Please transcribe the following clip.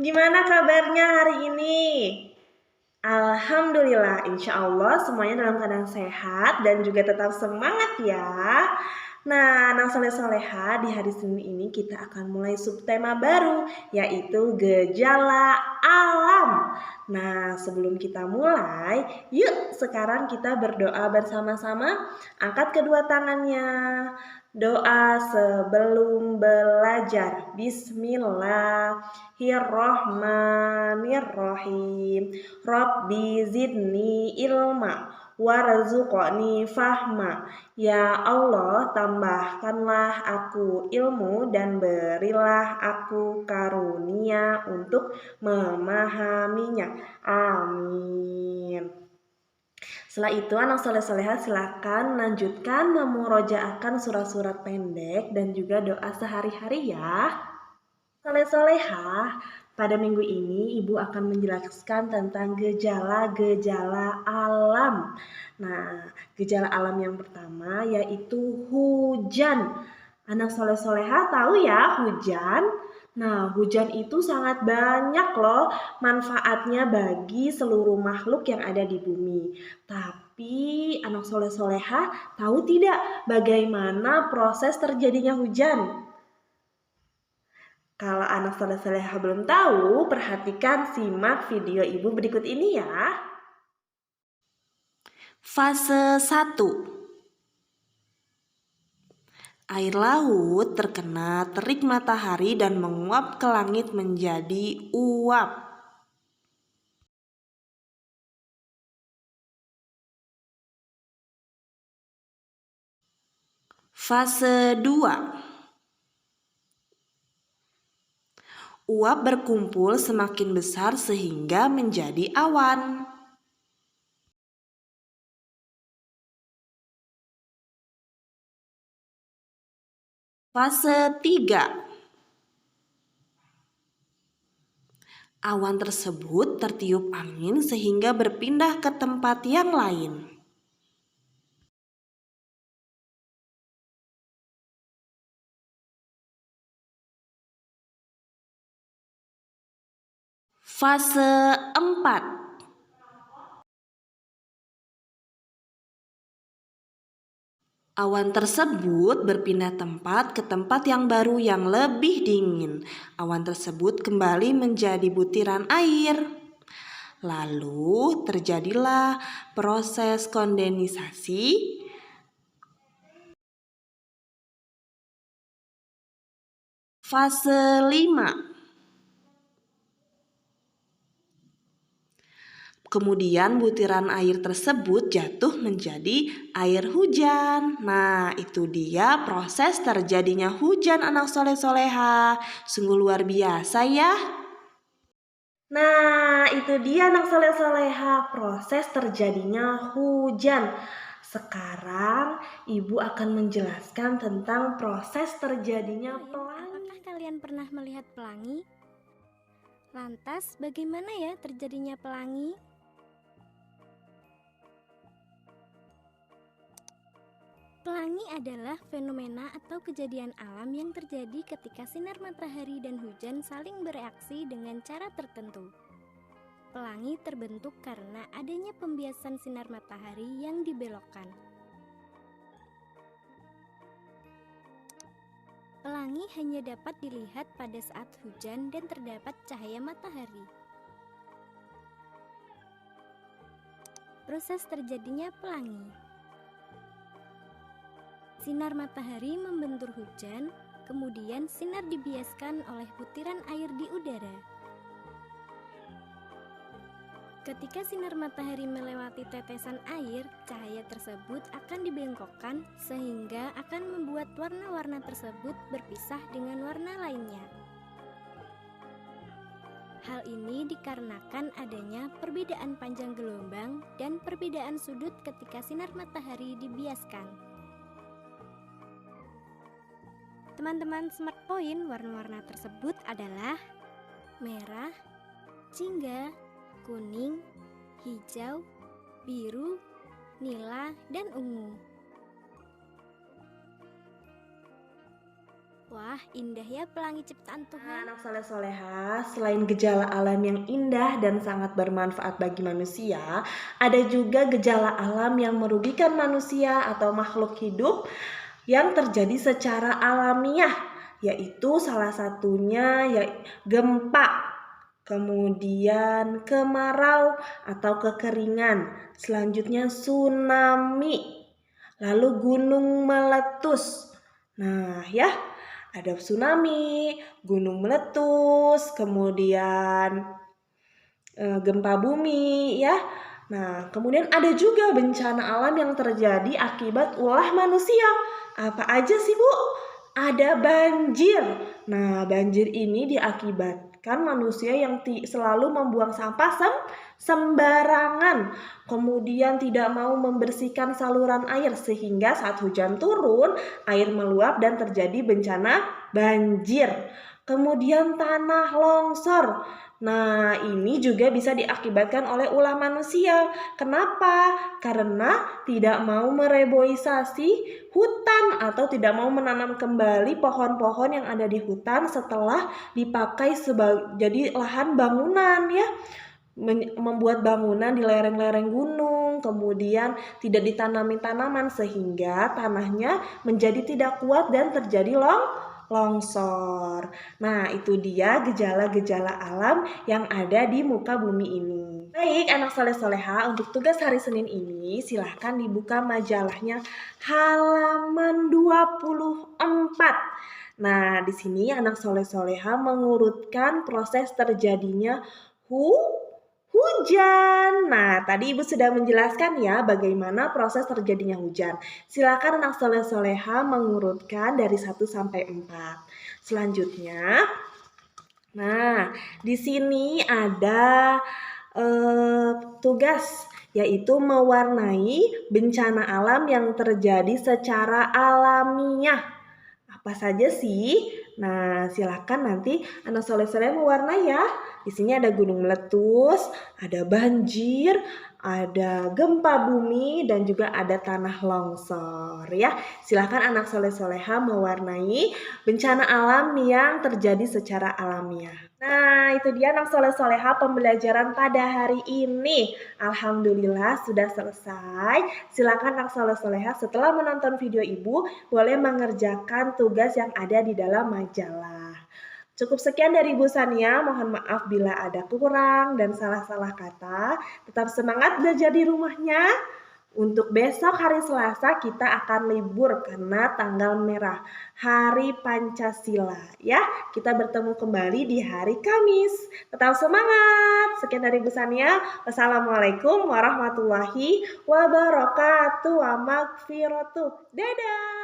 Gimana kabarnya hari ini? Alhamdulillah, insya Allah semuanya dalam keadaan sehat dan juga tetap semangat ya. Nah, anak soleh soleha, di hari Senin ini kita akan mulai subtema baru, yaitu gejala alam. Nah, sebelum kita mulai, yuk sekarang kita berdoa bersama-sama. Angkat kedua tangannya. Doa sebelum belajar. Bismillahirrohmanirrohim. Rabbi zidni ilma warzuqni fahma. Ya Allah, tambahkanlah aku ilmu dan berilah aku karunia untuk memahaminya. Amin. Setelah itu anak soleh-soleha silakan lanjutkan memurojaahkan surat-surat pendek dan juga doa sehari-hari ya. Soleh-soleha, pada minggu ini Ibu akan menjelaskan tentang gejala-gejala alam. Nah, gejala alam yang pertama yaitu hujan. Anak soleh-soleha tahu ya hujan? Nah, hujan itu sangat banyak loh manfaatnya bagi seluruh makhluk yang ada di bumi. Tapi anak soleh-soleha tahu tidak bagaimana proses terjadinya hujan? Kalau anak soleh-soleha belum tahu, perhatikan simak video ibu berikut ini ya. Fase 1. Air laut terkena terik matahari dan menguap ke langit menjadi uap. Fase 2. Uap berkumpul semakin besar sehingga menjadi awan. Fase 3. Awan tersebut tertiup angin sehingga berpindah ke tempat yang lain. Fase 4. Awan tersebut berpindah tempat ke tempat yang baru yang lebih dingin. Awan tersebut kembali menjadi butiran air. Lalu terjadilah proses kondensasi. Fase 5. Kemudian butiran air tersebut jatuh menjadi air hujan. Nah, itu dia proses terjadinya hujan anak soleh-soleha. Sungguh luar biasa ya. Nah, itu dia anak soleh-soleha, proses terjadinya hujan. Sekarang Ibu akan menjelaskan tentang proses terjadinya pelangi. Apakah kalian pernah melihat pelangi? Lantas, bagaimana ya terjadinya pelangi? Pelangi adalah fenomena atau kejadian alam yang terjadi ketika sinar matahari dan hujan saling bereaksi dengan cara tertentu. Pelangi terbentuk karena adanya pembiasan sinar matahari yang dibelokkan. Pelangi hanya dapat dilihat pada saat hujan dan terdapat cahaya matahari. Proses terjadinya pelangi. Sinar matahari membentur hujan, kemudian sinar dibiaskan oleh butiran air di udara. Ketika sinar matahari melewati tetesan air, cahaya tersebut akan dibengkokkan sehingga akan membuat warna-warna tersebut berpisah dengan warna lainnya. Hal ini dikarenakan adanya perbedaan panjang gelombang dan perbedaan sudut ketika sinar matahari dibiaskan. Teman-teman Smart Point, warna-warna tersebut adalah merah, jingga, kuning, hijau, biru, nila, dan ungu. Wah, indah ya pelangi ciptaan Tuhan. Anak soleh soleha, selain gejala alam yang indah dan sangat bermanfaat bagi manusia, ada juga gejala alam yang merugikan manusia atau makhluk hidup yang terjadi secara alamiah, yaitu salah satunya gempa, kemudian kemarau atau kekeringan, selanjutnya tsunami, lalu gunung meletus. Nah, ya, ada tsunami, gunung meletus, kemudian gempa bumi, ya. Nah, kemudian ada juga bencana alam yang terjadi akibat ulah manusia. Apa aja sih, Bu? Ada banjir. Nah, banjir ini diakibatkan manusia yang selalu membuang sampah sembarangan. Kemudian tidak mau membersihkan saluran air sehingga saat hujan turun, air meluap dan terjadi bencana banjir. Kemudian tanah longsor. Nah, ini juga bisa diakibatkan oleh ulah manusia. Kenapa? Karena tidak mau mereboisasi hutan atau tidak mau menanam kembali pohon-pohon yang ada di hutan setelah dipakai jadi lahan bangunan, ya. Membuat bangunan di lereng-lereng gunung, kemudian tidak ditanami tanaman sehingga tanahnya menjadi tidak kuat dan terjadi longsor. Nah, itu dia gejala-gejala alam yang ada di muka bumi ini. Baik, anak soleh soleha, untuk tugas hari Senin ini silahkan dibuka majalahnya halaman 24. Nah, di sini anak soleh soleha mengurutkan proses terjadinya hujan. Nah, tadi Ibu sudah menjelaskan ya bagaimana proses terjadinya hujan. Silakan anak soleh soleha mengurutkan dari 1 sampai 4. Selanjutnya, nah, di sini ada tugas, yaitu mewarnai bencana alam yang terjadi secara alamiah. Apa saja sih? Nah, silakan nanti anak soleh-soleh mewarnai ya. Di sini ada gunung meletus, ada banjir, ada gempa bumi, dan juga ada tanah longsor, ya. Silakan anak soleh-soleha mewarnai bencana alam yang terjadi secara alamiah. Nah, itu dia anak soleh-soleha pembelajaran pada hari ini. Alhamdulillah sudah selesai. Silakan anak soleh-soleha setelah menonton video Ibu boleh mengerjakan tugas yang ada di dalam majalah. Cukup sekian dari Ibu Sania, mohon maaf bila ada kurang dan salah-salah kata. Tetap semangat belajar di rumahnya. Untuk besok hari Selasa kita akan libur karena tanggal merah, Hari Pancasila, ya. Kita bertemu kembali di hari Kamis. Tetap semangat. Sekian dari Ibu Sania. Wassalamualaikum warahmatullahi wabarakatuh. Wa magfiratuh. Dadah.